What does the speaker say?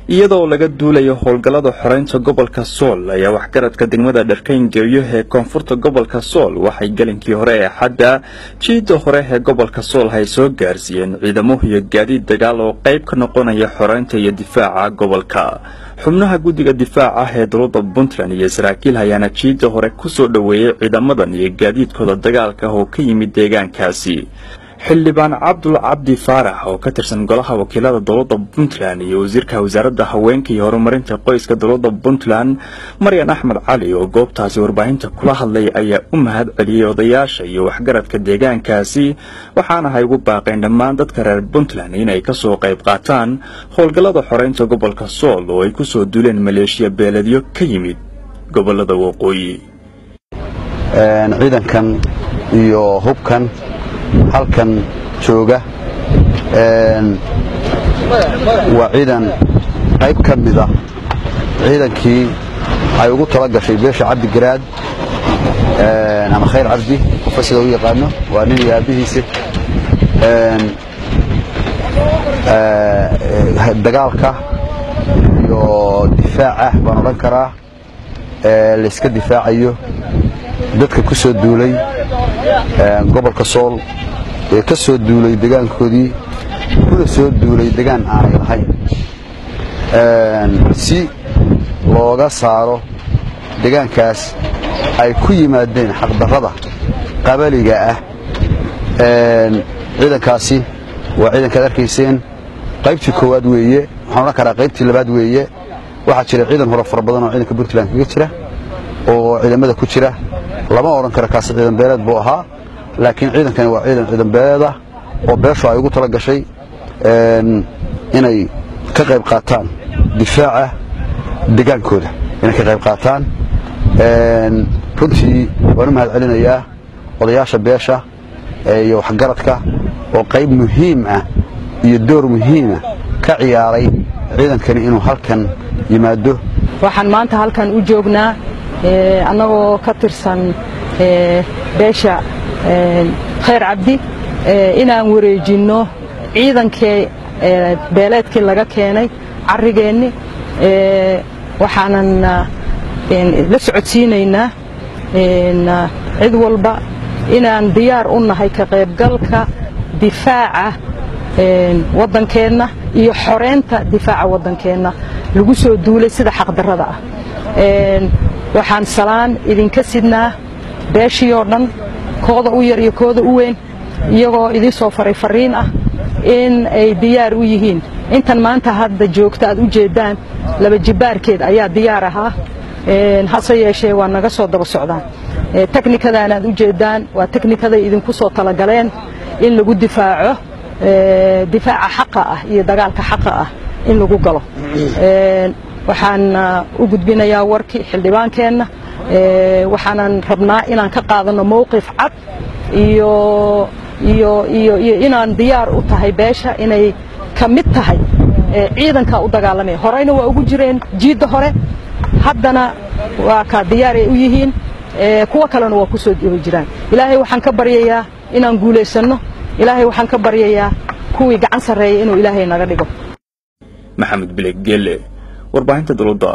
iyadoo laga duulayo howlgallada xoreynta gobolka Sool ayaa waxgaradka degmada Dharkayngeeyo ee koonfurta gobolka Sool waxay galinkii hore ee xadda jiida hore ee gobolka Sool ay soo gaarsiiyeen ciidamo iyo gaadiid dagaal oo qayb ka noqonaya xoreynta iyo difaaca gobolka. xubnaha guddiga difaaca ee dowladda Puntland iyo saraakiil hayana jiida hore ku soo dhaweeyay ciidamadan iyo gaadiidkooda dagaalka oo ka yimid deegaankaasi. xildhibaan Cabdul Cabdi Faarax oo ka tirsan golaha wakiilada dowladda Puntland iyo wasiirka wasaaradda haweenka iyo horumarinta qoyska dowladda Puntland Maryan Axmed Cali oo goobtaasi warbaahinta kula hadlay ayaa u mahad celiyay odayaasha iyo waxgaradka deegaankaasi waxaana ay ugu baaqeen dhammaan dadka reer Puntland inay ka soo qayb qaataan howlgallada xoreynta gobolka Sool oo ay ku soo duuleen maleeshiya beeladyo ka yimid gobolada waqooyi. ciidankan iyo hubkan halkan jooga waa ciidan qayb ka mid ah ciidankii ay ugu tala gashay beesha Cabdi Garaad ama Khayr Cabdi qofsida u yaqaano waa nin yaabihiisa dagaalka iyo difaaca baan oran karaa la iska difaacayo dadka ku soo duulay gobolka Sool ee ka soo duulay deegaankoodii kuna soo duulay deegaan aan lahayn si looga saaro deegaankaas ay ku yimaadeen xaqdarrada qabaliga ah. ciidankaasi waa ciidanka arkayseen qaybtii koowaad weeye waxaan oran karaa qaybtii labaad weeye waxaa jira ciidan hore far badan oo ciidanka Puntland kaga jira oo ciidamada ku jira lama oran karo kaas ciidan beelad buu ahaa laakiin ciidankani waa ciidan beelad ah oo beesha ay ugu tala gashay inay ka qayb qaataan difaaca deegaankooda inay ka qayb qaataan. runtii waan mahad celinayaa odayaasha beesha iyo waxgaradka oo qayb muhiim ah iyo door muhiim ah ka ciyaaray ciidankani inuu halkan yimaado. waxaan maanta halkan u joognaa annagoo ka tirsan beesha Khayr Cabdi inaan wareejino ciidankii beeleedkii laga keenay carrigeenni waxaanan la socodsiinaynaa cid walba inaan diyaar u nahay ka qaybgalka difaaca waddankeenna iyo xoreynta difaaca waddankeenna lagu soo duulay sida xaqdarrada ah. waxaan salaan idinka sidnaa beeshii oo dhan kooda u yar iyo kooda u weyn iyagoo idin soo faray fariin ah in ay diyaar u yihiin intan maanta hadda joogta aad u jeedaan laba jibaarkeed ayaa diyaar ahaa hase yeeshee waa naga soo daba socdaan. teknikadan aad u jeedaan waa teknikada idinku soo talagaleen in lagu difaaco difaaca xaqa ah iyo dagaalka xaqa ah in lagu galo. waxaan u gudbinayaa warkii xildhibaankeenna waxaanan rabnaa inaan ka qaadano mowqif cad iyo inaan diyaar u tahay beesha inay ka mid tahay ciidanka u dagaalamay horeyna waa ugu jireen jiida hore haddana waa ka diyaar ay u yihiin kuwa kalena waa ku soo jiraan. ilaahay waxaan ka baryayaa inaan guuleysano ilaahay waxaan ka baryayaa kuwii gacan sareeyay inuu ilaahay naga dhigo. maxamed bileeg gelle warbaahinta dowladda